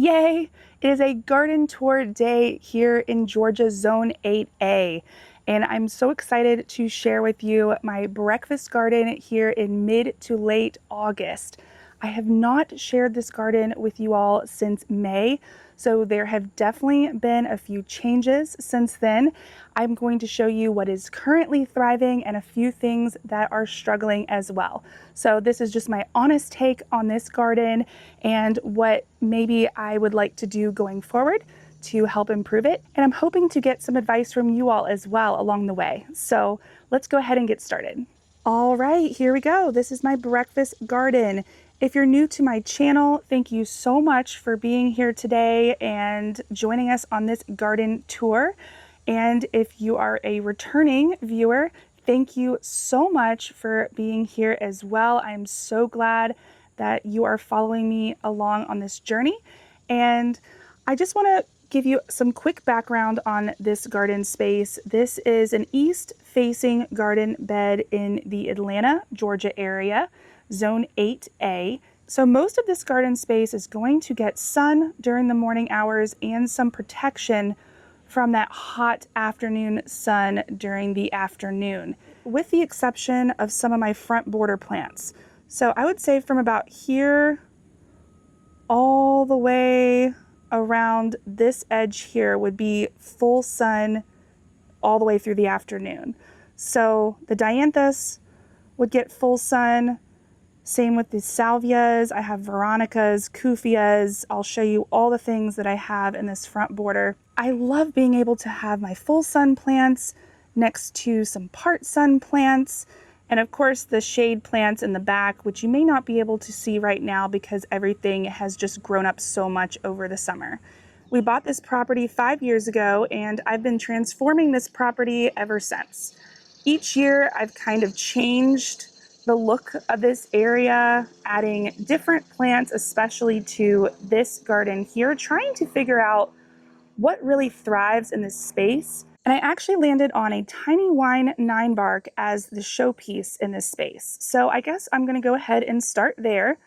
Yay! It is a garden tour day here in Georgia Zone 8A, and I'm so excited to share with you my breakfast garden here in mid to late August. I have not shared this garden with you all since May, so there have definitely been a few changes since then. I'm going to show you what is currently thriving and a few things that are struggling as well. So this is just my honest take on this garden and what maybe I would like to do going forward to help improve it. And I'm hoping to get some advice from you all as well along the way. So let's go ahead and get started. All right, here we go. This is my breakfast garden. If you're new to my channel, thank you so much for being here today and joining us on this garden tour. And if you are a returning viewer, thank you so much for being here as well. I'm so glad that you are following me along on this journey. And I just want to give you some quick background on this garden space. This is an east-facing garden bed in the Atlanta, Georgia area, Zone 8A. So most of this garden space is going to get sun during the morning hours and some protection from that hot afternoon sun during the afternoon, with the exception of some of my front border plants. So I would say from about here all the way around this edge here would be full sun all the way through the afternoon. So the Dianthus would get full sun. Same with the Salvias. I have Veronicas, Kufias. I'll show you all the things that I have in this front border. I love being able to have my full sun plants next to some part sun plants. And of course the shade plants in the back, which you may not be able to see right now because everything has just grown up so much over the summer. We bought this property 5 years ago and I've been transforming this property ever since. Each year I've kind of changed the look of this area, adding different plants, especially to this garden here, trying to figure out what really thrives in this space. And I actually landed on a tiny wine Ninebark as the showpiece in this space. So I guess I'm going to go ahead and start there.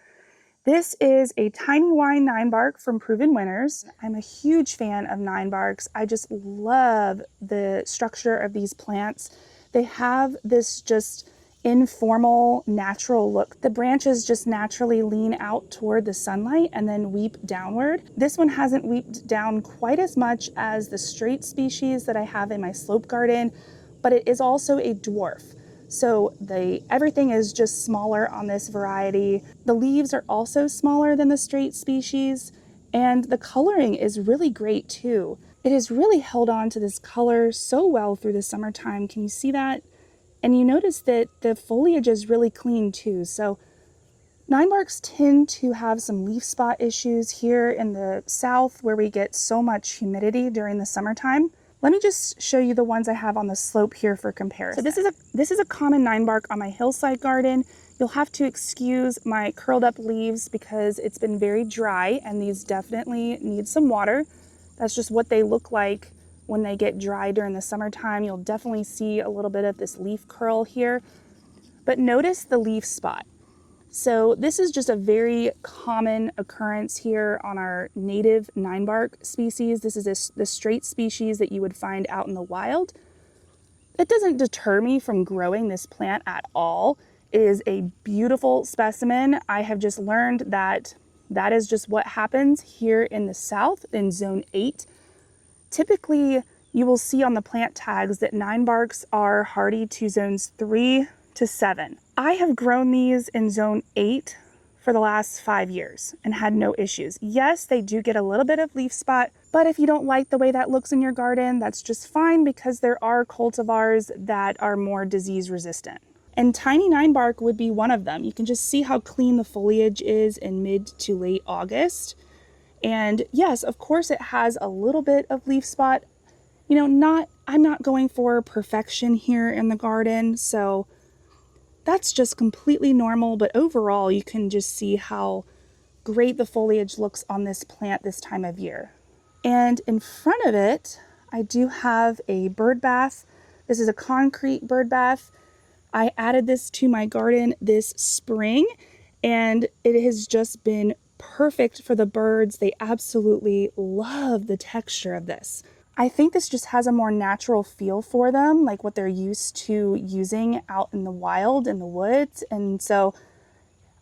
This is a tiny wine Ninebark from Proven Winners. I'm a huge fan of Ninebarks. I just love the structure of these plants. They have this just informal, natural look. The branches just naturally lean out toward the sunlight and then weep downward. This one hasn't weeped down quite as much as the straight species that I have in my slope garden, but it is also a dwarf. So everything is just smaller on this variety. The leaves are also smaller than the straight species, and the coloring is really great too. It has really held on to this color so well through the summertime. Can you see that? And you notice that the foliage is really clean too. So Ninebarks tend to have some leaf spot issues here in the south where we get so much humidity during the summertime. Let me just show you the ones I have on the slope here for comparison. So this is a common Ninebark on my hillside garden. You'll have to excuse my curled up leaves because it's been very dry and these definitely need some water. That's just what they look like when they get dry during the summertime. You'll definitely see a little bit of this leaf curl here, but notice the leaf spot. So this is just a very common occurrence here on our native Ninebark species. This is the straight species that you would find out in the wild. It doesn't deter me from growing this plant at all. It is a beautiful specimen. I have just learned that that is just what happens here in the south in Zone 8. Typically, you will see on the plant tags that Ninebarks are hardy to zones 3 to 7. I have grown these in zone 8 for the last 5 years and had no issues. Yes, they do get a little bit of leaf spot, but if you don't like the way that looks in your garden, that's just fine because there are cultivars that are more disease resistant. And tiny Ninebark would be one of them. You can just see how clean the foliage is in mid to late August. And yes, of course it has a little bit of leaf spot. You know, I'm not going for perfection here in the garden, so that's just completely normal, but overall you can just see how great the foliage looks on this plant this time of year. And in front of it, I do have a bird bath. This is a concrete bird bath. I added this to my garden this spring and it has just been perfect for the birds. They absolutely love the texture of this. I think this just has a more natural feel for them, like what they're used to using out in the wild, in the woods. And so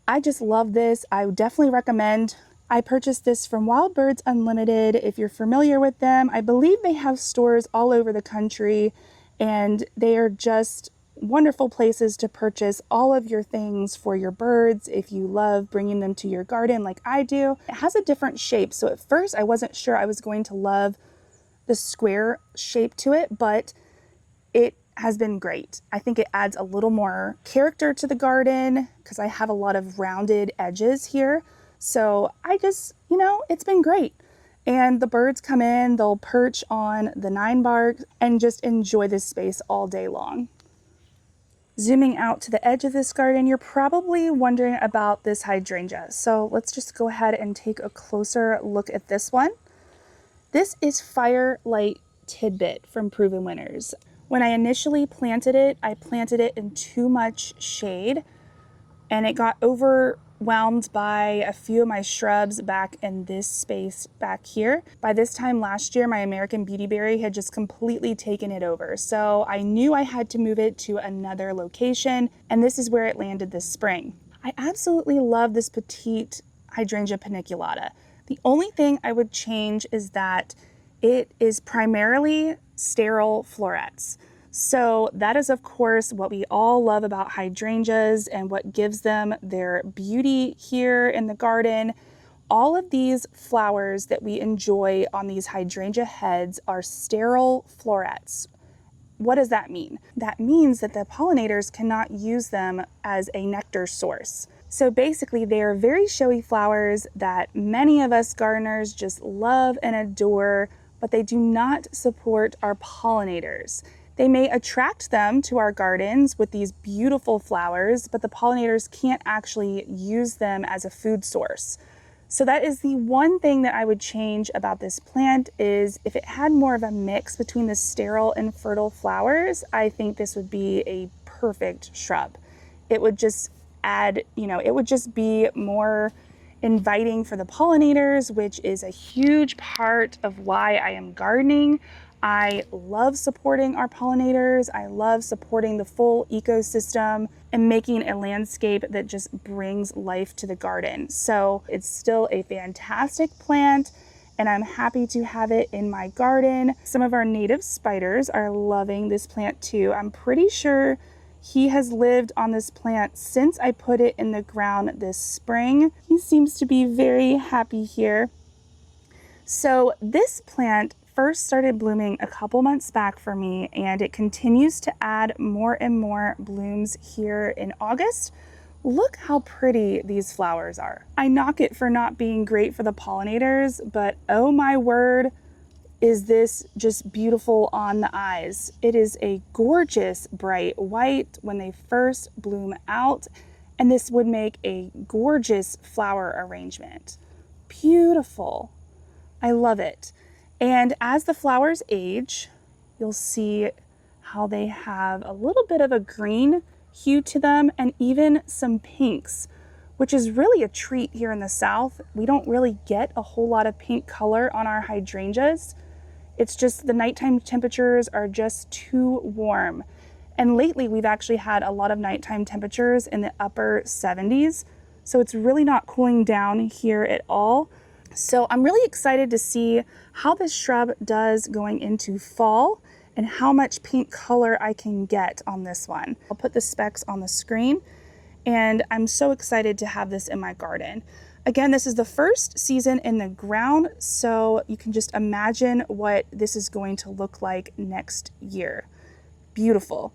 I just love this. I would definitely recommend. I purchased this from Wild Birds Unlimited. If you're familiar with them, I believe they have stores all over the country, and they are just wonderful places to purchase all of your things for your birds if you love bringing them to your garden like I do. It has a different shape, so at first I wasn't sure I was going to love the square shape to it, but it has been great. I think it adds a little more character to the garden because I have a lot of rounded edges here. So I just, it's been great. And the birds come in, they'll perch on the Ninebark and just enjoy this space all day long. Zooming out to the edge of this garden, you're probably wondering about this hydrangea. So let's just go ahead and take a closer look at this one. This is Firelight Tidbit from Proven Winners. When I initially planted it, I planted it in too much shade, and it got overwhelmed by a few of my shrubs back in this space back here. By this time last year, my American Beautyberry had just completely taken it over. So I knew I had to move it to another location, and this is where it landed this spring. I absolutely love this petite Hydrangea paniculata. The only thing I would change is that it is primarily sterile florets. So that is, of course, what we all love about hydrangeas and what gives them their beauty here in the garden. All of these flowers that we enjoy on these hydrangea heads are sterile florets. What does that mean? That means that the pollinators cannot use them as a nectar source. So basically, they are very showy flowers that many of us gardeners just love and adore, but they do not support our pollinators. They may attract them to our gardens with these beautiful flowers, but the pollinators can't actually use them as a food source. So that is the one thing that I would change about this plant, is if it had more of a mix between the sterile and fertile flowers, I think this would be a perfect shrub. It would just add, it would just be more inviting for the pollinators, which is a huge part of why I am gardening. I love supporting our pollinators. I love supporting the full ecosystem and making a landscape that just brings life to the garden. So it's still a fantastic plant, and I'm happy to have it in my garden. Some of our native spiders are loving this plant too. I'm pretty sure he has lived on this plant since I put it in the ground this spring. He seems to be very happy here. So this plant first started blooming a couple months back for me, and it continues to add more and more blooms here in August. Look how pretty these flowers are. I knock it for not being great for the pollinators, but oh my word, is this just beautiful on the eyes. It is a gorgeous bright white when they first bloom out, and this would make a gorgeous flower arrangement. Beautiful. I love it. And as the flowers age, you'll see how they have a little bit of a green hue to them and even some pinks, which is really a treat here in the South. We don't really get a whole lot of pink color on our hydrangeas. It's just the nighttime temperatures are just too warm. And lately we've actually had a lot of nighttime temperatures in the upper 70s. So it's really not cooling down here at all. So I'm really excited to see how this shrub does going into fall and how much pink color I can get on this one. I'll put the specs on the screen, and I'm so excited to have this in my garden. Again, this is the first season in the ground, so you can just imagine what this is going to look like next year. Beautiful.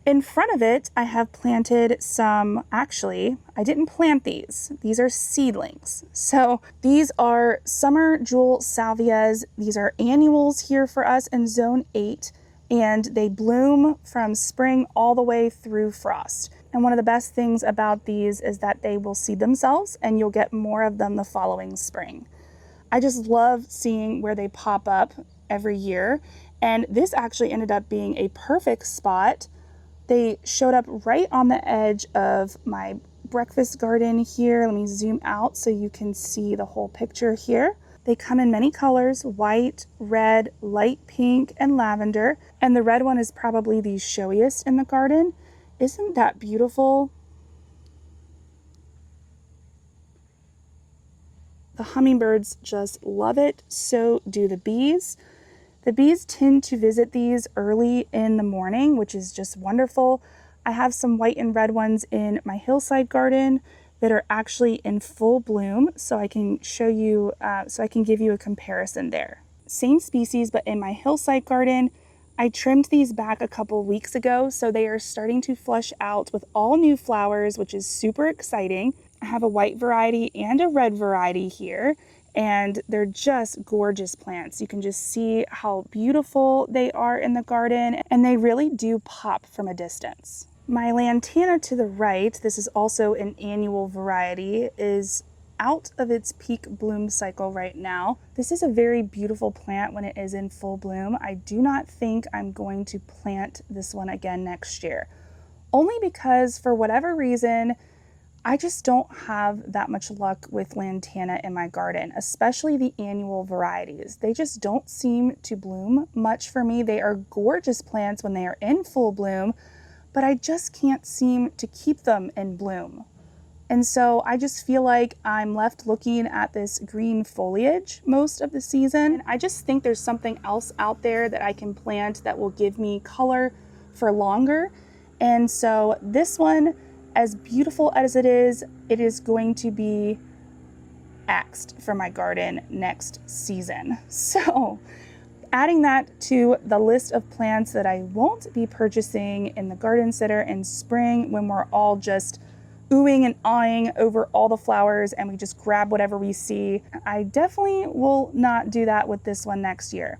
In front of it, I have planted some, actually, I didn't plant these. These are seedlings. So these are summer jewel salvias. These are annuals here for us in zone 8, and they bloom from spring all the way through frost. And one of the best things about these is that they will seed themselves, and you'll get more of them the following spring. I just love seeing where they pop up every year. And this actually ended up being a perfect spot. They showed up right on the edge of my breakfast garden here. Let me zoom out so you can see the whole picture here. They come in many colors: white, red, light pink, and lavender. And the red one is probably the showiest in the garden. Isn't that beautiful? The hummingbirds just love it. So do the bees. The bees tend to visit these early in the morning, which is just wonderful. I have some white and red ones in my hillside garden that are actually in full bloom, so I can show you, so I can give you a comparison there. Same species, but in my hillside garden, I trimmed these back a couple weeks ago, so they are starting to flush out with all new flowers, which is super exciting. I have a white variety and a red variety here, and they're just gorgeous plants. You can just see how beautiful they are in the garden, and they really do pop from a distance. My lantana to the right, this is also an annual variety, is out of its peak bloom cycle right now. This is a very beautiful plant when it is in full bloom. I do not think I'm going to plant this one again next year, only because for whatever reason, I just don't have that much luck with lantana in my garden, especially the annual varieties. They just don't seem to bloom much for me. They are gorgeous plants when they are in full bloom, but I just can't seem to keep them in bloom. And so I just feel like I'm left looking at this green foliage most of the season. I just think there's something else out there that I can plant that will give me color for longer. And so this one, as beautiful as it is going to be axed for my garden next season. So adding that to the list of plants that I won't be purchasing in the garden center in spring when we're all just oohing and awing over all the flowers and we just grab whatever we see, I definitely will not do that with this one next year.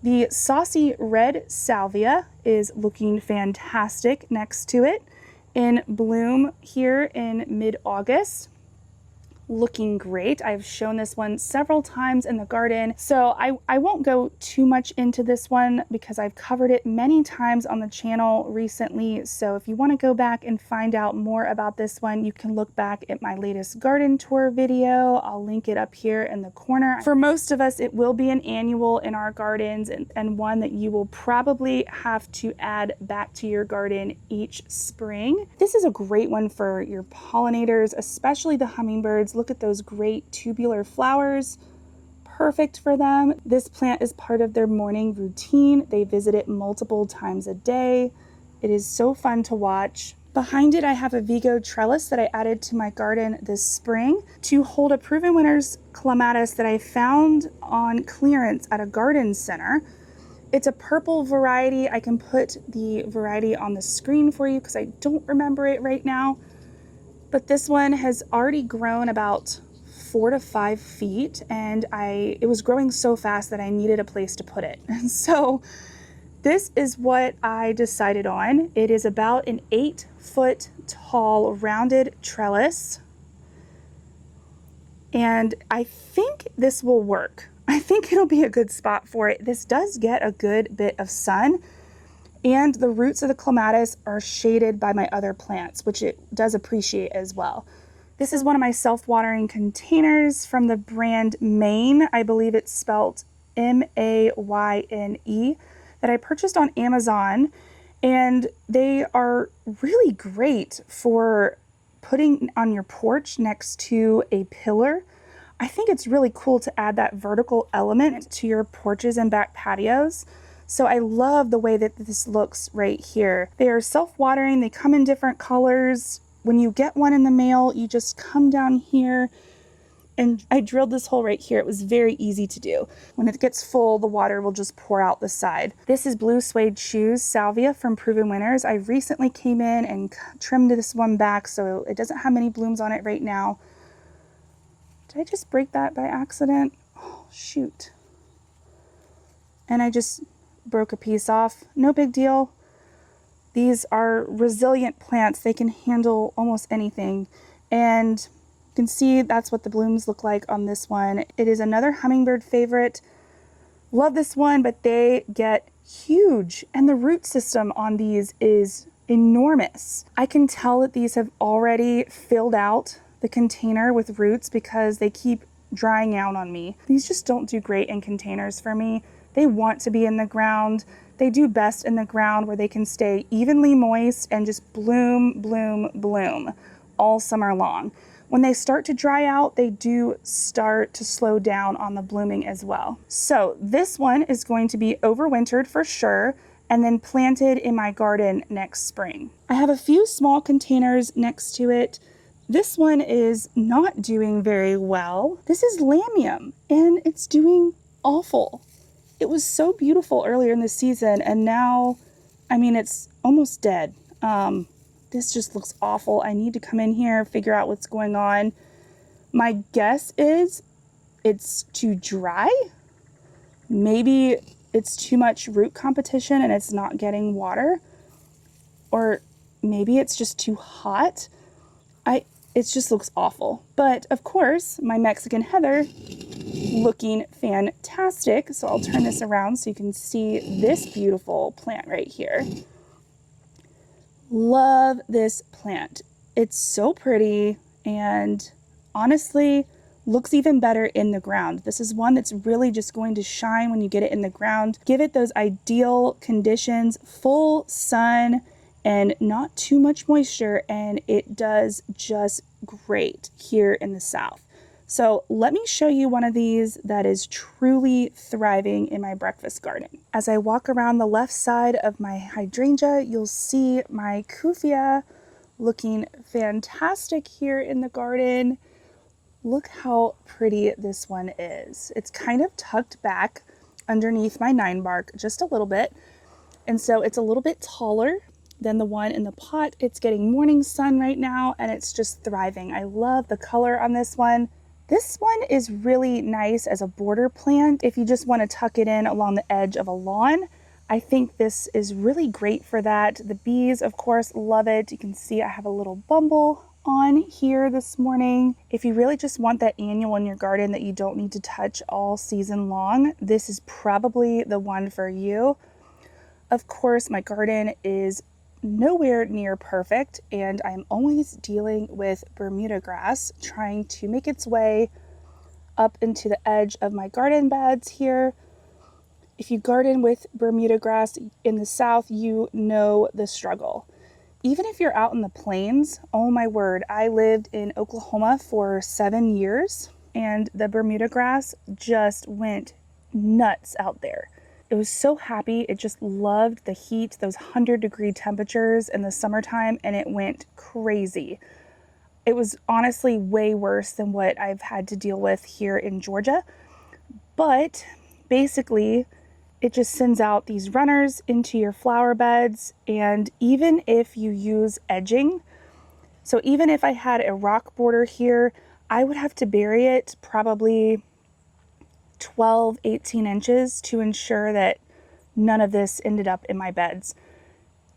The saucy red salvia is looking fantastic next to it, in bloom here in mid-August. Looking great. I've shown this one several times in the garden, so I won't go too much into this one because I've covered it many times on the channel recently. So if you want to go back and find out more about this one, you can look back at my latest garden tour video. I'll link it up here in the corner. For most of us, it will be an annual in our gardens, and one that you will probably have to add back to your garden each spring. This is a great one for your pollinators, especially the hummingbirds. Look at those great tubular flowers. Perfect for them. This plant is part of their morning routine. They visit it multiple times a day. It is so fun to watch. Behind it, I have a Vigo trellis that I added to my garden this spring to hold a Proven Winners Clematis that I found on clearance at a garden center. It's a purple variety. I can put the variety on the screen for you because I don't remember it right now. But this one has already grown about 4 to 5 feet, and it was growing so fast that I needed a place to put it. And so this is what I decided on. It is about an 8-foot tall rounded trellis, and I think this will work. I think it'll be a good spot for it. This does get a good bit of sun, and the roots of the clematis are shaded by my other plants, which it does appreciate as well. This is one of my self-watering containers from the brand Maine. I believe it's spelled M-A-Y-N-E, that I purchased on Amazon, and they are really great for putting on your porch next to a pillar. I think it's really cool to add that vertical element to your porches and back patios. So I love the way that this looks right here. They are self-watering. They come in different colors. When you get one in the mail, you just come down here, and I drilled this hole right here. It was very easy to do. When it gets full, the water will just pour out the side. This is Blue Suede Shoes Salvia from Proven Winners. I recently came in and trimmed this one back, so it doesn't have many blooms on it right now. Did I just break that by accident? Oh, shoot. And I just broke a piece off. No big deal. These are resilient plants. They can handle almost anything. And you can see that's what the blooms look like on this one. It is another hummingbird favorite. Love this one, but they get huge. And the root system on these is enormous. I can tell that these have already filled out the container with roots because they keep drying out on me. These just don't do great in containers for me. They want to be in the ground. They do best in the ground where they can stay evenly moist and just bloom, bloom, bloom all summer long. When they start to dry out, they do start to slow down on the blooming as well. So this one is going to be overwintered for sure, and then planted in my garden next spring. I have a few small containers next to it. This one is not doing very well. This is Lamium, and it's doing awful. It was so beautiful earlier in the season, and now, I mean, it's almost dead. This just looks awful. I need to come in here, figure out what's going on. My guess is it's too dry. Maybe it's too much root competition and it's not getting water. Or maybe it's just too hot. It just looks awful. But of course, my Mexican heather looking fantastic. So I'll turn this around so you can see this beautiful plant right here. Love this plant. It's so pretty and honestly looks even better in the ground. This is one that's really just going to shine when you get it in the ground. Give it those ideal conditions, full sun and not too much moisture, and it does just great here in the south. So let me show you one of these that is truly thriving in my breakfast garden. As I walk around the left side of my hydrangea, you'll see my Cufia looking fantastic here in the garden. Look how pretty this one is. It's kind of tucked back underneath my Ninebark just a little bit. And so it's a little bit taller than the one in the pot. It's getting morning sun right now and it's just thriving. I love the color on this one. This one is really nice as a border plant. If you just want to tuck it in along the edge of a lawn, I think this is really great for that. The bees, of course, love it. You can see I have a little bumble on here this morning. If you really just want that annual in your garden that you don't need to touch all season long, this is probably the one for you. Of course, my garden is nowhere near perfect and I'm always dealing with Bermuda grass trying to make its way up into the edge of my garden beds here. If you garden with Bermuda grass in the south, you know the struggle. Even if you're out in the plains, oh my word, I lived in Oklahoma for 7 years and the Bermuda grass just went nuts out there. It was so happy. It just loved the heat, those 100-degree temperatures in the summertime, and it went crazy. It was honestly way worse than what I've had to deal with here in Georgia. But basically, it just sends out these runners into your flower beds. And even if you use edging, so even if I had a rock border here, I would have to bury it probably 12, 18 inches to ensure that none of this ended up in my beds.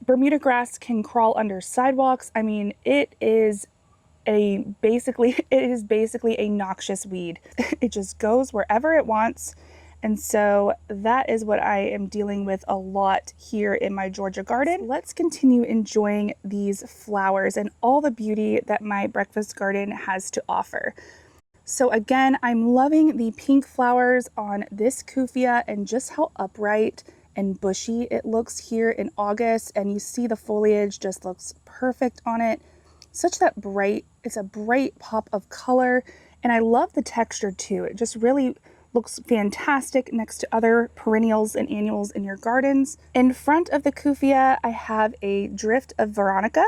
Bermuda grass can crawl under sidewalks. I mean, it is basically a noxious weed. It just goes wherever it wants. And so that is what I am dealing with a lot here in my Georgia garden. Let's continue enjoying these flowers and all the beauty that my breakfast garden has to offer. So again, I'm loving the pink flowers on this Cufia and just how upright and bushy it looks here in August. And you see the foliage just looks perfect on it. Such that bright, it's a bright pop of color. And I love the texture too. It just really looks fantastic next to other perennials and annuals in your gardens. In front of the Cufia, I have a drift of Veronica.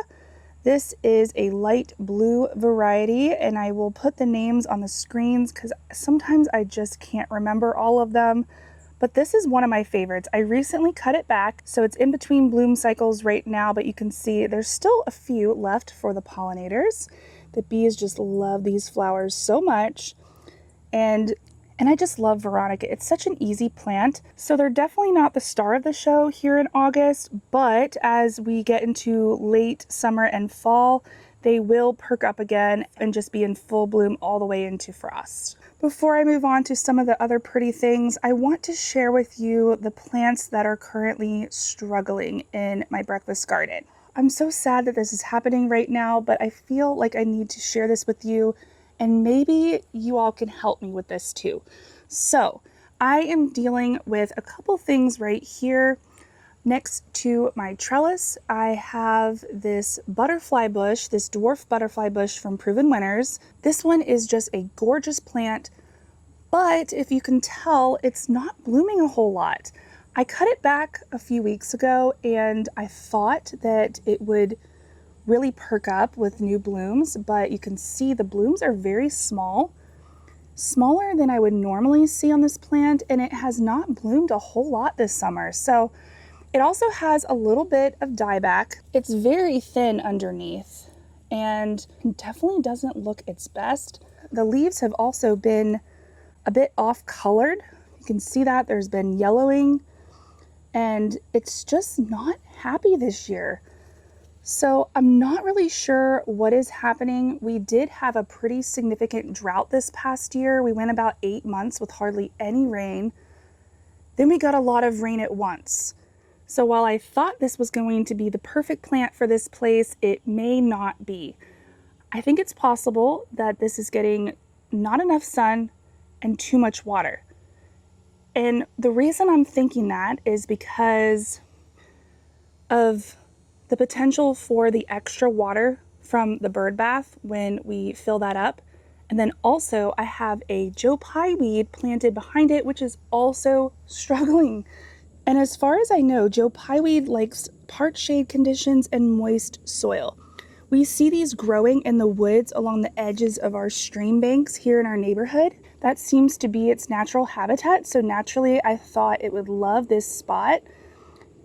This is a light blue variety, and I will put the names on the screens because sometimes I just can't remember all of them. But this is one of my favorites. I recently cut it back, so it's in between bloom cycles right now, but you can see there's still a few left for the pollinators. The bees just love these flowers so much. And I just love Veronica. It's such an easy plant. So they're definitely not the star of the show here in August, but as we get into late summer and fall, they will perk up again and just be in full bloom all the way into frost. Before I move on to some of the other pretty things, I want to share with you the plants that are currently struggling in my breakfast garden. I'm so sad that this is happening right now, but I feel like I need to share this with you, and maybe you all can help me with this too. So I am dealing with a couple things right here. Next to my trellis, I have this butterfly bush, this dwarf butterfly bush from Proven Winners. This one is just a gorgeous plant, but if you can tell, it's not blooming a whole lot. I cut it back a few weeks ago and I thought that it would really perk up with new blooms, but you can see the blooms are very small, smaller than I would normally see on this plant, and it has not bloomed a whole lot this summer. So it also has a little bit of dieback. It's very thin underneath and definitely doesn't look its best. The leaves have also been a bit off colored. You can see that there's been yellowing, and it's just not happy this year. So I'm not really sure what is happening. We did have a pretty significant drought this past year. We went about 8 months with hardly any rain. Then we got a lot of rain at once. So while I thought this was going to be the perfect plant for this place, it may not be. I think it's possible that this is getting not enough sun and too much water. And the reason I'm thinking that is because of the potential for the extra water from the bird bath when we fill that up. And then also I have a Joe Pye weed planted behind it, which is also struggling. And as far as I know, Joe Pye weed likes part shade conditions and moist soil. We see these growing in the woods along the edges of our stream banks here in our neighborhood. That seems to be its natural habitat, so naturally I thought it would love this spot,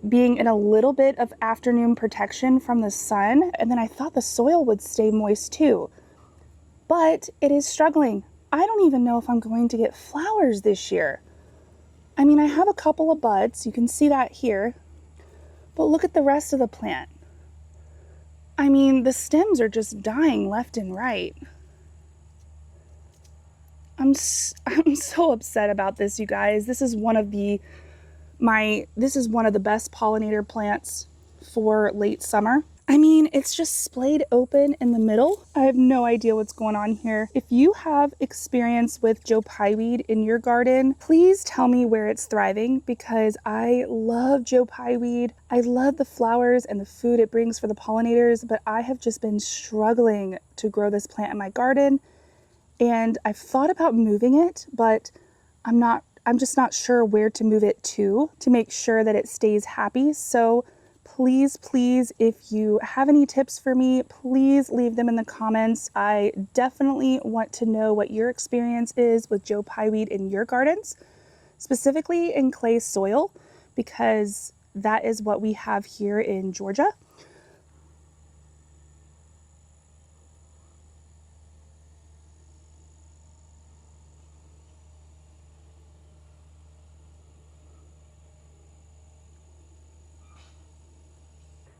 being in a little bit of afternoon protection from the sun, and then I thought the soil would stay moist too. But it is struggling. I don't even know if I'm going to get flowers this year. I mean, I have a couple of buds, you can see that here, but look at the rest of the plant. I mean, the stems are just dying left and right. I'm so upset about this, you guys. This is one of the best pollinator plants for late summer. I mean, it's just splayed open in the middle. I have no idea what's going on here. If you have experience with Joe Pye weed in your garden, please tell me where it's thriving, because I love Joe Pye weed. I love the flowers and the food it brings for the pollinators, but I have just been struggling to grow this plant in my garden. And I've thought about moving it, but I'm just not sure where to move it to make sure that it stays happy. So please, if you have any tips for me, please leave them in the comments. I definitely want to know what your experience is with Joe Pye weed in your gardens, specifically in clay soil, because that is what we have here in Georgia.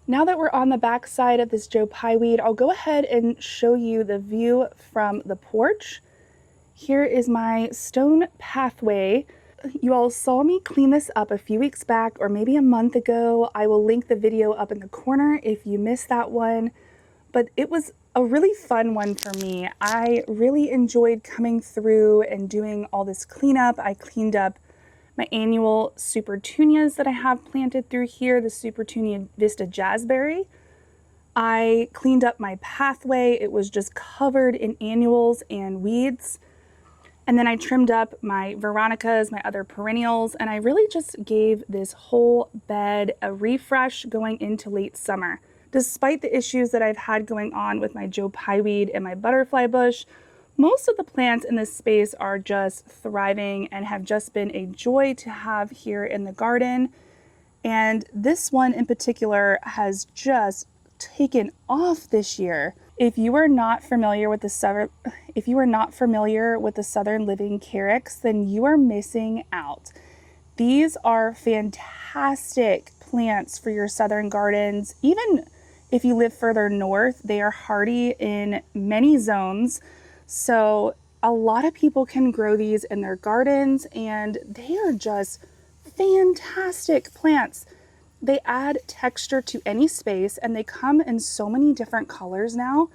Now that we're on the back side of this Joe Pye weed, I'll go ahead and show you the view from the porch. Here is my stone pathway. You all saw me clean this up a few weeks back, or maybe a month ago. I will link the video up in the corner if you missed that one. But it was a really fun one for me. I really enjoyed coming through and doing all this cleanup. I cleaned up my annual Supertunias that I have planted through here, the Supertunia Vista Jazzberry. I cleaned up my pathway. It was just covered in annuals and weeds. And then I trimmed up my Veronicas, my other perennials, and I really just gave this whole bed a refresh going into late summer. Despite the issues that I've had going on with my Joe Pye weed and my butterfly bush, most of the plants in this space are just thriving and have just been a joy to have here in the garden. And this one in particular has just taken off this year. If you are not familiar with the southern living Carex, then you are missing out. These are fantastic plants for your southern gardens. Even if you live further north, they are hardy in many zones. So a lot of people can grow these in their gardens, and they are just fantastic plants. They add texture to any space, and they come in so many different colors now.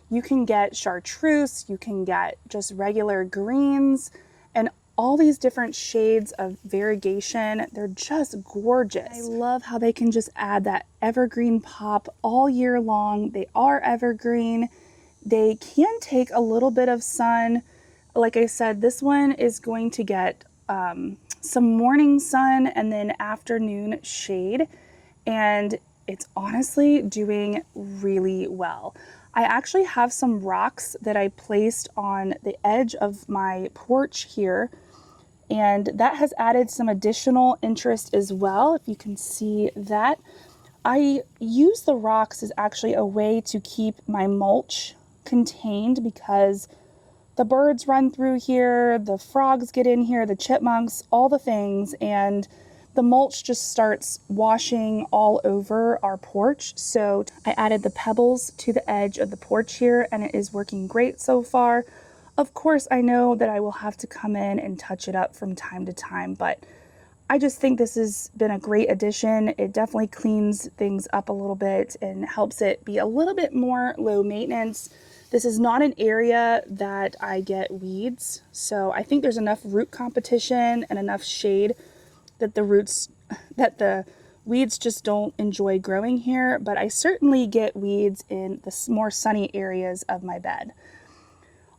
You can get chartreuse, you can get just regular greens, and all these different shades of variegation. They're just gorgeous. I love how they can just add that evergreen pop all year long. They are evergreen. They can take a little bit of sun. Like I said, this one is going to get some morning sun and then afternoon shade, and it's honestly doing really well. I actually have some rocks that I placed on the edge of my porch here, and that has added some additional interest as well. If you can see that, I use the rocks as actually a way to keep my mulch contained, because the birds run through here, the frogs get in here, the chipmunks, all the things, and the mulch just starts washing all over our porch. So I added the pebbles to the edge of the porch here, and it is working great so far. Of course, I know that I will have to come in and touch it up from time to time, but I just think this has been a great addition. It definitely cleans things up a little bit and helps it be a little bit more low maintenance. This is not an area that I get weeds, so I think there's enough root competition and enough shade that the weeds just don't enjoy growing here, but I certainly get weeds in the more sunny areas of my bed.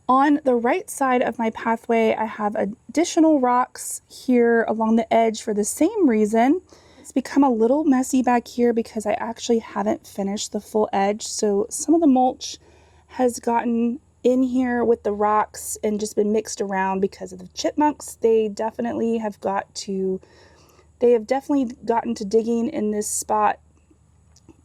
On the right side of my pathway, I have additional rocks here along the edge for the same reason. It's become a little messy back here because I actually haven't finished the full edge, so some of the mulch has gotten in here with the rocks and just been mixed around because of the chipmunks. They have definitely gotten to digging in this spot,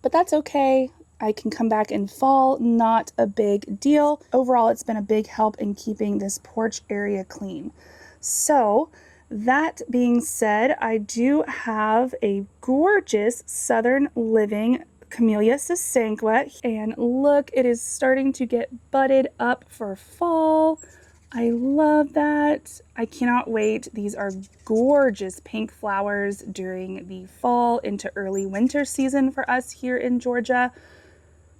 but that's okay. I can come back in fall, not a big deal. Overall, it's been a big help in keeping this porch area clean. So that being said, I do have a gorgeous Southern Living Camellia sasanqua, and look, it is starting to get budded up for fall. I love that. I cannot wait. These are gorgeous pink flowers during the fall into early winter season for us here in Georgia.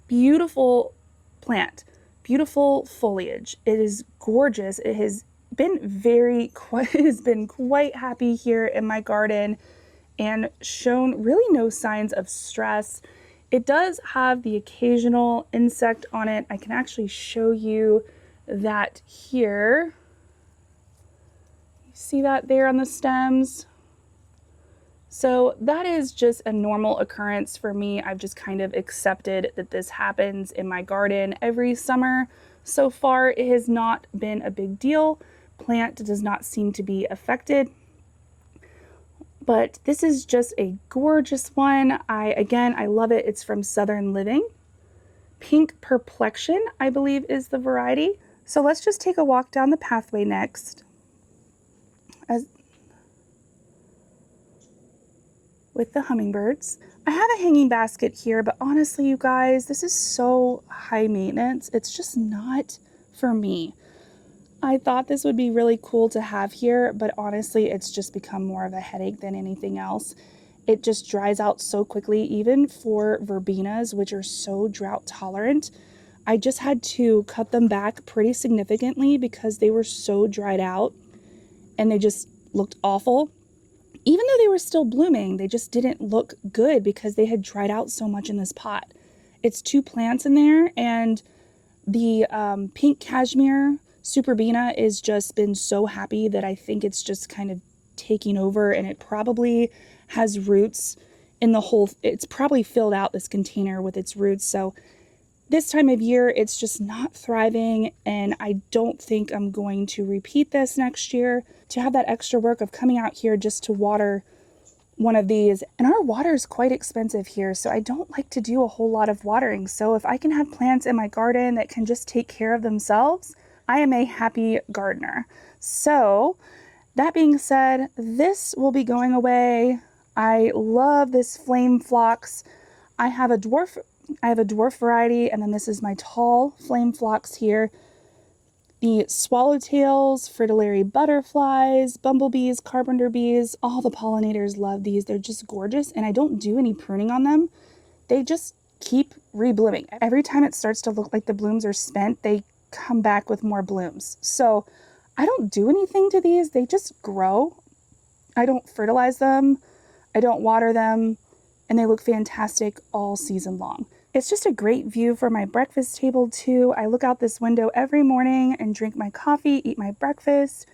Beautiful plant, beautiful foliage. It is gorgeous. It has been quite happy here in my garden and shown really no signs of stress. It does have the occasional insect on it. I can actually show you that here. You see that there on the stems? So that is just a normal occurrence for me. I've just kind of accepted that this happens in my garden every summer. So far, it has not been a big deal. Plant does not seem to be affected. But this is just a gorgeous one. I love it. It's from Southern Living. Pink Perplexion, I believe, is the variety. So let's just take a walk down the pathway next. With the hummingbirds. I have a hanging basket here, but honestly, you guys, this is so high maintenance. It's just not for me. I thought this would be really cool to have here, but honestly, it's just become more of a headache than anything else. It just dries out so quickly, even for verbenas, which are so drought tolerant. I just had to cut them back pretty significantly because they were so dried out and they just looked awful. Even though they were still blooming, they just didn't look good because they had dried out so much in this pot. It's 2 plants in there, and the pink cashmere Superbena is just been so happy that I think it's just kind of taking over, and it probably has roots in the whole, it's probably filled out this container with its roots. So this time of year, it's just not thriving, and I don't think I'm going to repeat this next year. To have that extra work of coming out here just to water one of these, and our water is quite expensive here, so I don't like to do a whole lot of watering. So if I can have plants in my garden that can just take care of themselves, I am a happy gardener. So that being said, this will be going away. I love this flame phlox. I have a dwarf variety, and then this is my tall flame phlox here. The swallowtails, fritillary butterflies, bumblebees, carpenter bees, all the pollinators love these. They're just gorgeous, and I don't do any pruning on them. They just keep reblooming. Every time it starts to look like the blooms are spent, they come back with more blooms. So I don't do anything to these. They just grow. I don't fertilize them. I don't water them, and they look fantastic all season long. It's just a great view for my breakfast table too. I look out this window every morning and drink my coffee, eat my breakfast.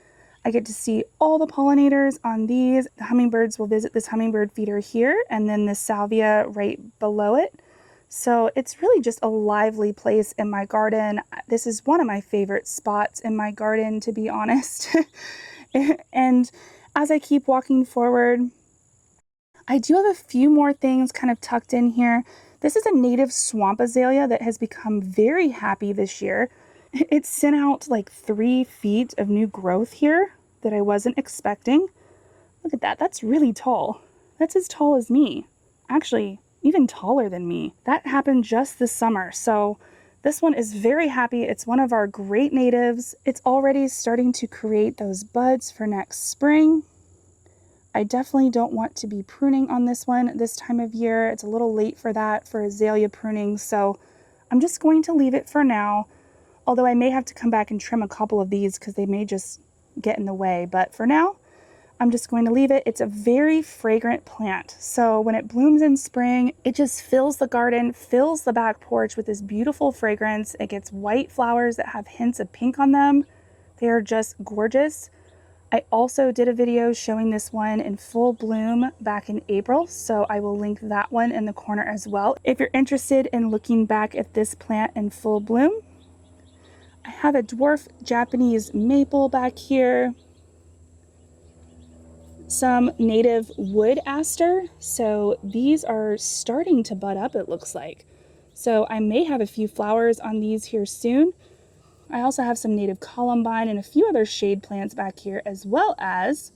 I get to see all the pollinators on these. The hummingbirds will visit this hummingbird feeder here, and then the salvia right below it. So it's really just a lively place in my garden. This is one of my favorite spots in my garden, to be honest. And as I keep walking forward, I do have a few more things kind of tucked in here. This is a native swamp azalea that has become very happy this year. It's sent out like 3 feet of new growth here that I wasn't expecting. Look at that. That's really tall. That's as tall as me. Actually, even taller than me. That happened just this summer. So this one is very happy. It's one of our great natives. It's already starting to create those buds for next spring. I definitely don't want to be pruning on this one this time of year. It's a little late for that, for azalea pruning, so I'm just going to leave it for now. Although I may have to come back and trim a couple of these because they may just get in the way. But for now, I'm just going to leave it. It's a very fragrant plant. So when it blooms in spring, it just fills the garden, fills the back porch with this beautiful fragrance. It gets white flowers that have hints of pink on them. They are just gorgeous. I also did a video showing this one in full bloom back in April, so I will link that one in the corner as well. If you're interested in looking back at this plant in full bloom, I have a dwarf Japanese maple back here, some native wood aster, so these are starting to bud up, it looks like. So I may have a few flowers on these here soon. I also have some native columbine and a few other shade plants back here, as well as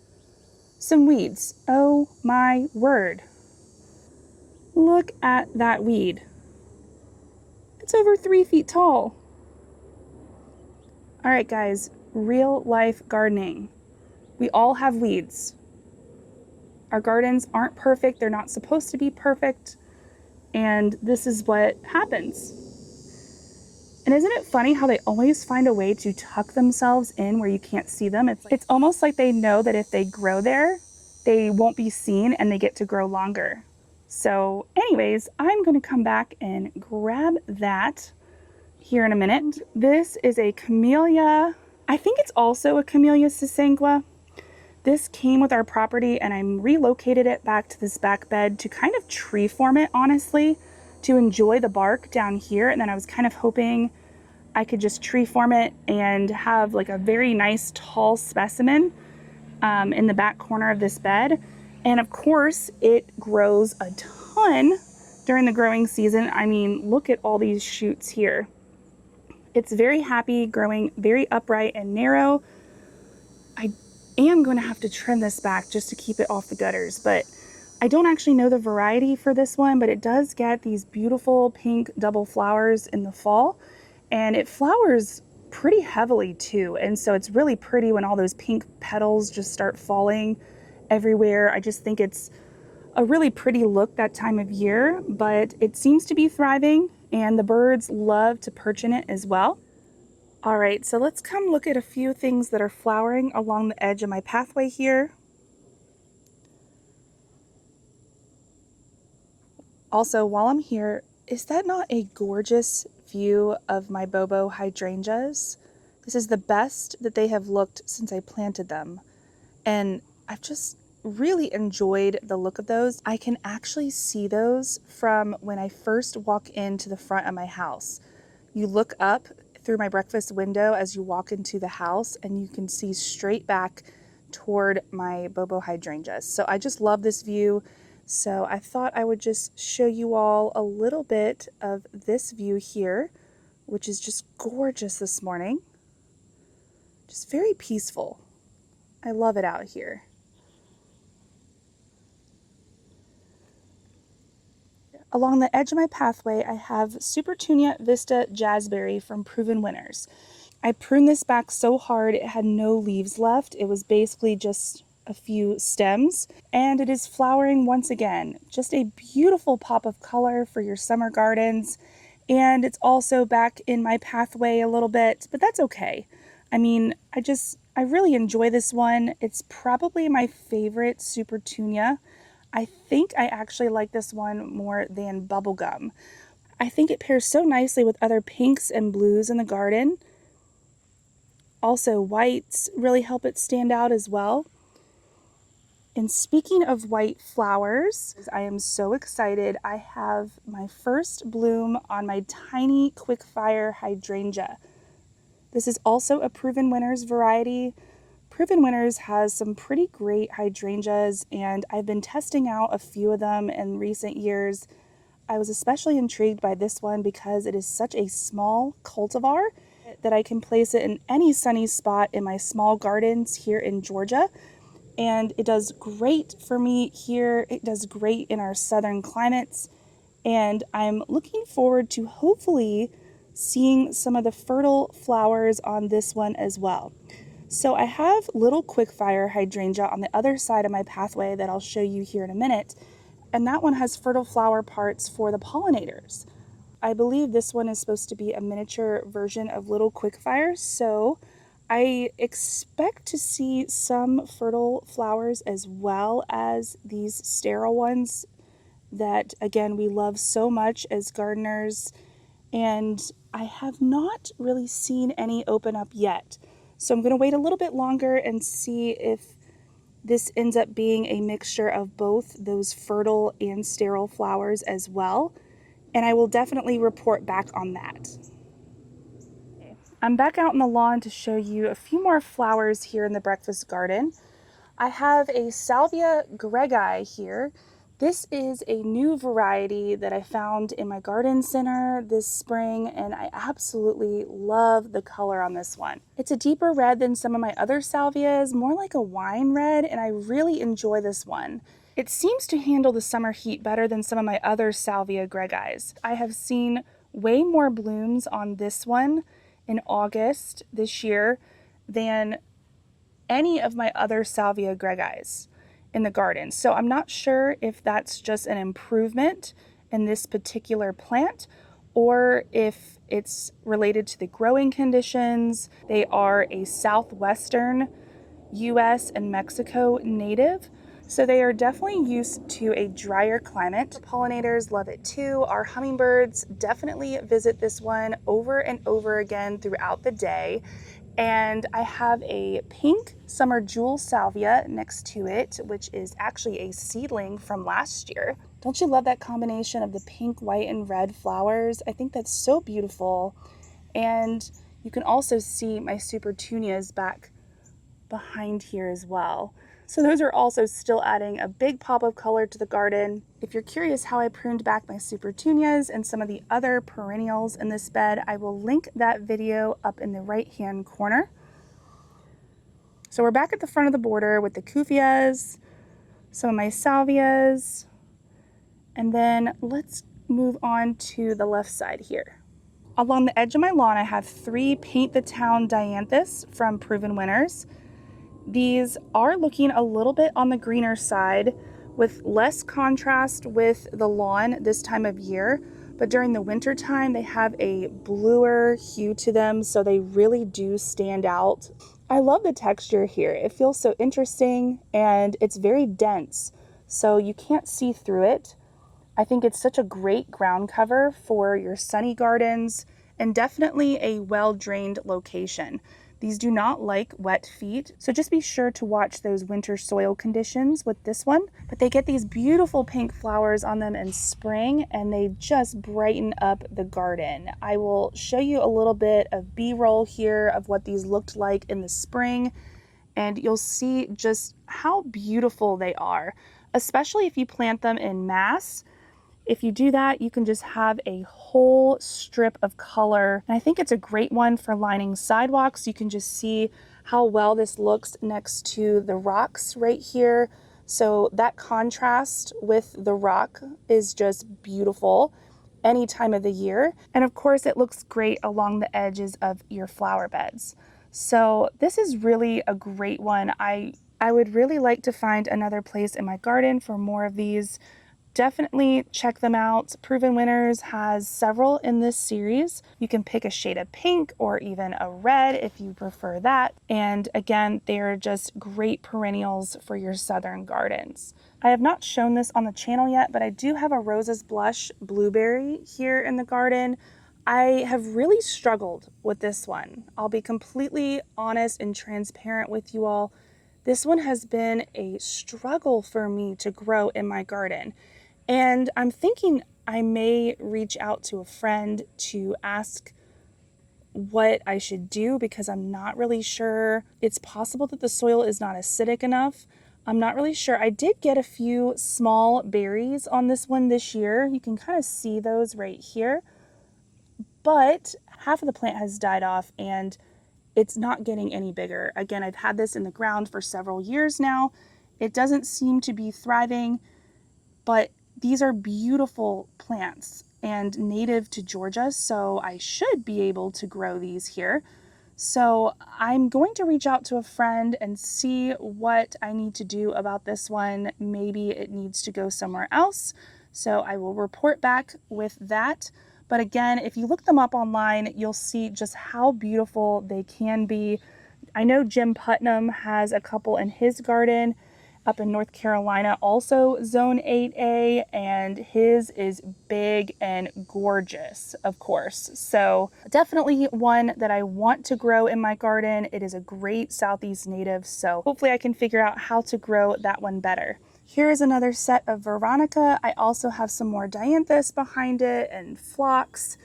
some weeds. Oh my word. Look at that weed. It's over 3 feet tall. All right, guys, real life gardening. We all have weeds. Our gardens aren't perfect. They're not supposed to be perfect. And this is what happens. And isn't it funny how they always find a way to tuck themselves in where you can't see them? It's almost like they know that if they grow there, they won't be seen and they get to grow longer. So anyways, I'm going to come back and grab that here in a minute. This is a Camellia. I think it's also a Camellia sisangua. This came with our property and I relocated it back to this back bed to kind of tree form it, honestly, to enjoy the bark down here. And then I was kind of hoping I could just tree form it and have like a very nice tall specimen in the back corner of this bed. And of course it grows a ton during the growing season. I mean, look at all these shoots here. It's very happy, growing very upright and narrow. I am going to have to trim this back just to keep it off the gutters, but I don't actually know the variety for this one, but it does get these beautiful pink double flowers in the fall, and it flowers pretty heavily too. And so it's really pretty when all those pink petals just start falling everywhere. I just think it's a really pretty look that time of year, but it seems to be thriving and the birds love to perch in it as well. All right, so let's come look at a few things that are flowering along the edge of my pathway here. Also, while I'm here, is that not a gorgeous view of my Bobo hydrangeas? This is the best that they have looked since I planted them. And I've just really enjoyed the look of those. I can actually see those from when I first walk into the front of my house. You look up through my breakfast window as you walk into the house and you can see straight back toward my Bobo hydrangeas. So I just love this view. So I thought I would just show you all a little bit of this view here, which is just gorgeous this morning. Just very peaceful. I love it out here. Along the edge of my pathway, I have Supertunia, Vista, Jazzberry from Proven Winners. I pruned this back so hard it had no leaves left. It was basically just a few stems, and it is flowering once again. Just a beautiful pop of color for your summer gardens. And it's also back in my pathway a little bit, but that's okay. I mean, I really enjoy this one. It's probably my favorite Supertunia. I think I actually like this one more than Bubblegum. I think it pairs so nicely with other pinks and blues in the garden. Also, whites really help it stand out as well. And speaking of white flowers, I am so excited. I have my first bloom on my tiny quickfire hydrangea. This is also a Proven Winners variety. Proven Winners has some pretty great hydrangeas, and I've been testing out a few of them in recent years. I was especially intrigued by this one because it is such a small cultivar that I can place it in any sunny spot in my small gardens here in Georgia. And it does great for me here. It does great in our southern climates. And I'm looking forward to hopefully seeing some of the fertile flowers on this one as well. So I have little quickfire hydrangea on the other side of my pathway that I'll show you here in a minute. And that one has fertile flower parts for the pollinators. I believe this one is supposed to be a miniature version of little quickfire, so I expect to see some fertile flowers as well as these sterile ones that, again, we love so much as gardeners. And I have not really seen any open up yet. So I'm going to wait a little bit longer and see if this ends up being a mixture of both those fertile and sterile flowers as well. And I will definitely report back on that. I'm back out in the lawn to show you a few more flowers here in the breakfast garden. I have a Salvia greggii here. This is a new variety that I found in my garden center this spring, and I absolutely love the color on this one. It's a deeper red than some of my other salvias, more like a wine red, and I really enjoy this one. It seems to handle the summer heat better than some of my other Salvia greggis. I have seen way more blooms on this one in August this year than any of my other Salvia greggis in the garden. So I'm not sure if that's just an improvement in this particular plant or if it's related to the growing conditions. They are a southwestern US and Mexico native, so they are definitely used to a drier climate. Pollinators love it too. Our hummingbirds definitely visit this one over and over again throughout the day. And I have a pink summer jewel salvia next to it, which is actually a seedling from last year. Don't you love that combination of the pink, white, and red flowers? I think that's so beautiful. And you can also see my Supertunias back behind here as well. So those are also still adding a big pop of color to the garden. If you're curious how I pruned back my Supertunias and some of the other perennials in this bed, I will link that video up in the right-hand corner. So we're back at the front of the border with the Kufias, some of my salvias, and then let's move on to the left side here. Along the edge of my lawn, I have 3 Paint the Town Dianthus from Proven Winners. These are looking a little bit on the greener side with less contrast with the lawn this time of year, but during the winter time they have a bluer hue to them, so they really do stand out. I love the texture here. It feels so interesting and it's very dense, so you can't see through it. I think it's such a great ground cover for your sunny gardens and definitely a well-drained location. These do not like wet feet, so just be sure to watch those winter soil conditions with this one. But they get these beautiful pink flowers on them in spring, and they just brighten up the garden. I will show you a little bit of B-roll here of what these looked like in the spring, and you'll see just how beautiful they are, especially if you plant them in mass. If you do that, you can just have a whole strip of color. And I think it's a great one for lining sidewalks. You can just see how well this looks next to the rocks right here. So that contrast with the rock is just beautiful. any time of the year. And of course, it looks great along the edges of your flower beds. So this is really a great one. I would really like to find another place in my garden for more of these. Definitely check them out. Proven Winners has several in this series. You can pick a shade of pink or even a red if you prefer that. And again, they're just great perennials for your southern gardens. I have not shown this on the channel yet, but I do have a Roses Blush Blueberry here in the garden. I have really struggled with this one. I'll be completely honest and transparent with you all. This one has been a struggle for me to grow in my garden. And I'm thinking I may reach out to a friend to ask what I should do because I'm not really sure. It's possible that the soil is not acidic enough. I'm not really sure. I did get a few small berries on this one this year. You can kind of see those right here. But half of the plant has died off and it's not getting any bigger. Again, I've had this in the ground for several years now. It doesn't seem to be thriving, but these are beautiful plants and native to Georgia, so I should be able to grow these here. So I'm going to reach out to a friend and see what I need to do about this one. Maybe it needs to go somewhere else. So I will report back with that. But again, if you look them up online, you'll see just how beautiful they can be. I know Jim Putnam has a couple in his garden up in North Carolina, also zone 8A, and his is big and gorgeous, of course. So definitely one that I want to grow in my garden. It is a great Southeast native, so hopefully I can figure out how to grow that one better. Here is another set of Veronica. I also have some more Dianthus behind it and Phlox.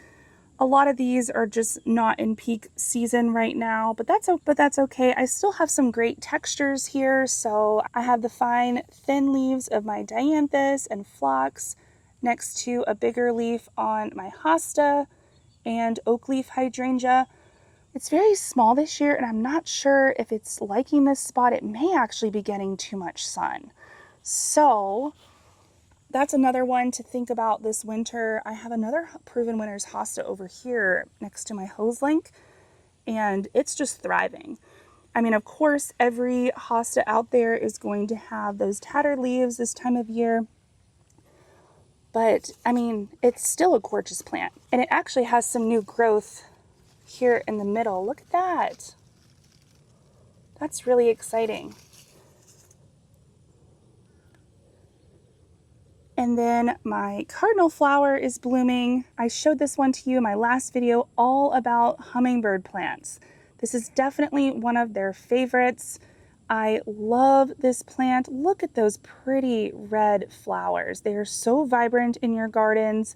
A lot of these are just not in peak season right now, but that's okay. I still have some great textures here. So I have the fine thin leaves of my Dianthus and Phlox next to a bigger leaf on my Hosta and oak leaf Hydrangea. It's very small this year and I'm not sure if it's liking this spot. It may actually be getting too much sun. So that's another one to think about this winter. I have another Proven Winners Hosta over here next to my hose link, and it's just thriving. I mean, of course, every Hosta out there is going to have those tattered leaves this time of year, but I mean, it's still a gorgeous plant, and it actually has some new growth here in the middle. Look at that. That's really exciting. And then my cardinal flower is blooming. I showed this one to you in my last video all about hummingbird plants. This is definitely one of their favorites. I love this plant. Look at those pretty red flowers. They are so vibrant in your gardens.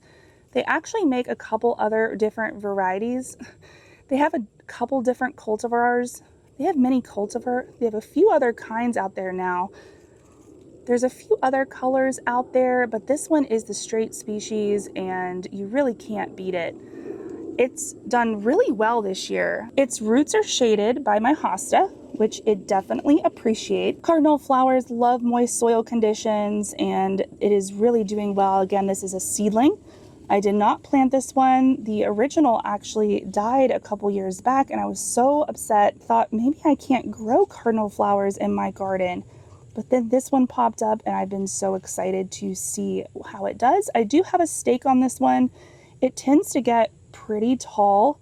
They actually make a couple other different varieties. They have a couple different cultivars. They have many cultivars. They have a few other kinds out there now. There's a few other colors out there, but this one is the straight species and you really can't beat it. It's done really well this year. Its roots are shaded by my Hosta, which it definitely appreciates. Cardinal flowers love moist soil conditions and it is really doing well. Again, this is a seedling. I did not plant this one. The original actually died a couple years back and I was so upset. Thought maybe I can't grow cardinal flowers in my garden. But then this one popped up and I've been so excited to see how it does. I do have a stake on this one. It tends to get pretty tall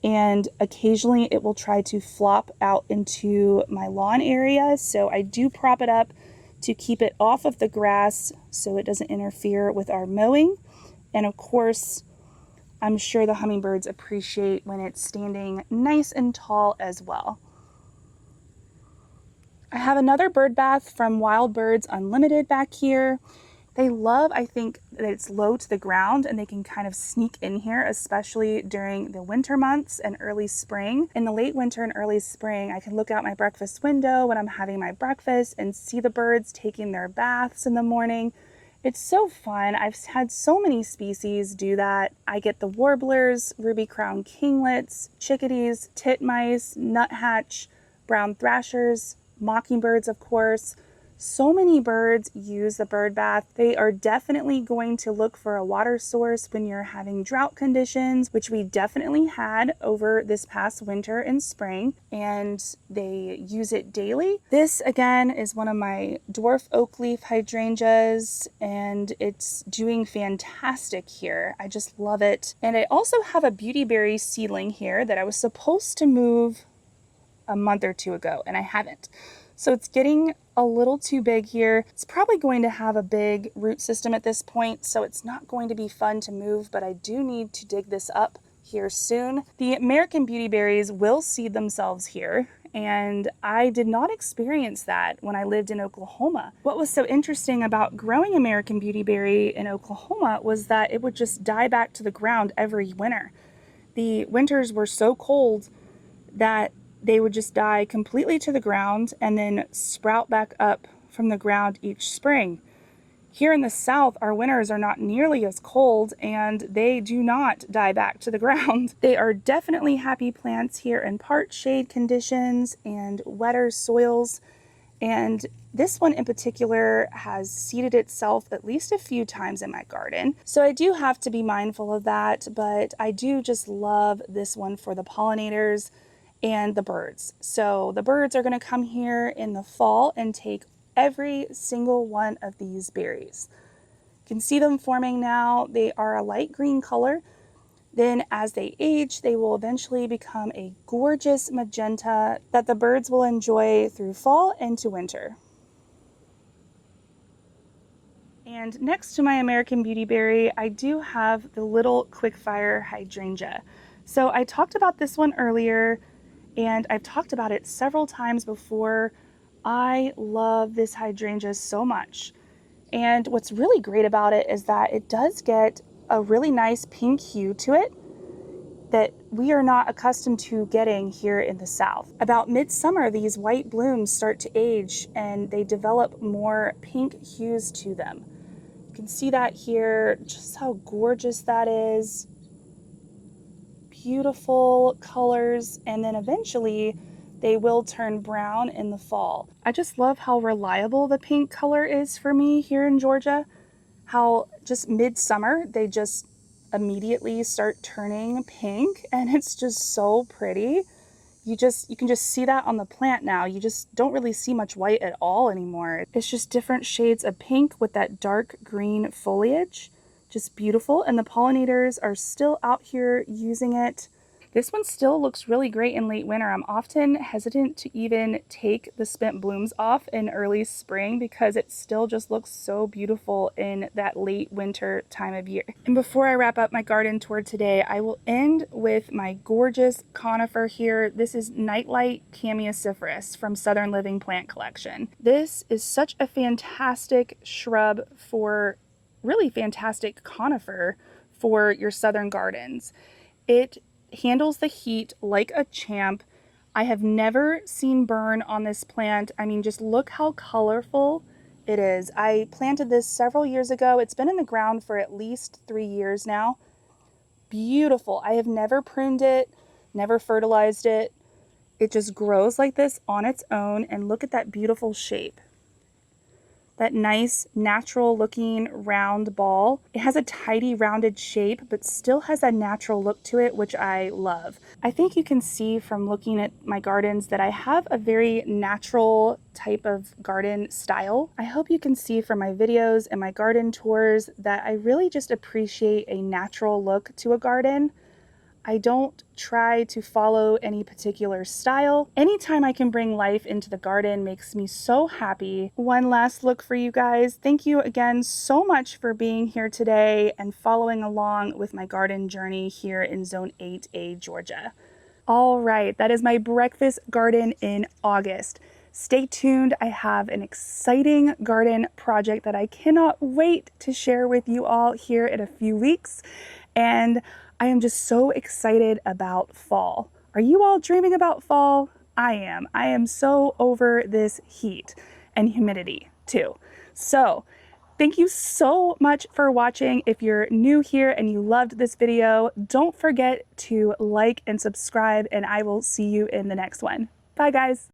and occasionally it will try to flop out into my lawn area. So I do prop it up to keep it off of the grass so it doesn't interfere with our mowing. And of course, I'm sure the hummingbirds appreciate when it's standing nice and tall as well. I have another bird bath from Wild Birds Unlimited back here. They love, I think, that it's low to the ground and they can kind of sneak in here, especially during the winter months and early spring. In the late winter and early spring, I can look out my breakfast window when I'm having my breakfast and see the birds taking their baths in the morning. It's so fun. I've had so many species do that. I get the warblers, ruby crown kinglets, chickadees, titmice, nuthatch, brown thrashers, mockingbirds, of course. So many birds use the bird bath. They are definitely going to look for a water source when you're having drought conditions, which we definitely had over this past winter and spring, and they use it daily. This again is one of my dwarf oak leaf hydrangeas, and it's doing fantastic here. I just love it. And I also have a beautyberry seedling here that I was supposed to move a month or two ago, and I haven't. So it's getting a little too big here. It's probably going to have a big root system at this point, so it's not going to be fun to move, but I do need to dig this up here soon. The American beautyberries will seed themselves here, and I did not experience that when I lived in Oklahoma. What was so interesting about growing American beautyberry in Oklahoma was that it would just die back to the ground every winter. The winters were so cold that they would just die completely to the ground and then sprout back up from the ground each spring. Here in the South, our winters are not nearly as cold and they do not die back to the ground. They are definitely happy plants here in part shade conditions and wetter soils. And this one in particular has seeded itself at least a few times in my garden. So I do have to be mindful of that, but I do just love this one for the pollinators and the birds. So the birds are going to come here in the fall and take every single one of these berries. You can see them forming now. They are a light green color. Then as they age, they will eventually become a gorgeous magenta that the birds will enjoy through fall into winter. And next to my American beautyberry, I do have the little quickfire hydrangea. So I talked about this one earlier, and I've talked about it several times before. I love this hydrangea so much. And what's really great about it is that it does get a really nice pink hue to it that we are not accustomed to getting here in the South. About midsummer, these white blooms start to age and they develop more pink hues to them. You can see that here, just how gorgeous that is. Beautiful colors, and then eventually they will turn brown in the fall. I just love how reliable the pink color is for me here in Georgia. How just midsummer they just immediately start turning pink, and it's just so pretty. You can just see that on the plant now. You just don't really see much white at all anymore. It's just different shades of pink with that dark green foliage. Just beautiful, and the pollinators are still out here using it. This one still looks really great in late winter. I'm often hesitant to even take the spent blooms off in early spring because it still just looks so beautiful in that late winter time of year. And before I wrap up my garden tour today, I will end with my gorgeous conifer here. This is Nightlight Chamaecyparis from Southern Living Plant Collection. This is such a fantastic shrub for really fantastic conifer for your southern gardens. It handles the heat like a champ. I have never seen burn on this plant. I mean, just look how colorful it is. I planted this several years ago. It's been in the ground for at least 3 years now. Beautiful. I have never pruned it, never fertilized it. It just grows like this on its own, and look at that beautiful shape. That nice natural looking round ball. It has a tidy rounded shape, but still has a natural look to it, which I love. I think you can see from looking at my gardens that I have a very natural type of garden style. I hope you can see from my videos and my garden tours that I really just appreciate a natural look to a garden. I don't try to follow any particular style. Anytime I can bring life into the garden makes me so happy. One last look for you guys. Thank you again so much for being here today and following along with my garden journey here in Zone 8A, Georgia. All right, that is my breakfast garden in August. Stay tuned. I have an exciting garden project that I cannot wait to share with you all here in a few weeks. And I am just so excited about fall. Are you all dreaming about fall? I am. I am so over this heat and humidity too. So thank you so much for watching. If you're new here and you loved this video, don't forget to like and subscribe, and I will see you in the next one. Bye guys.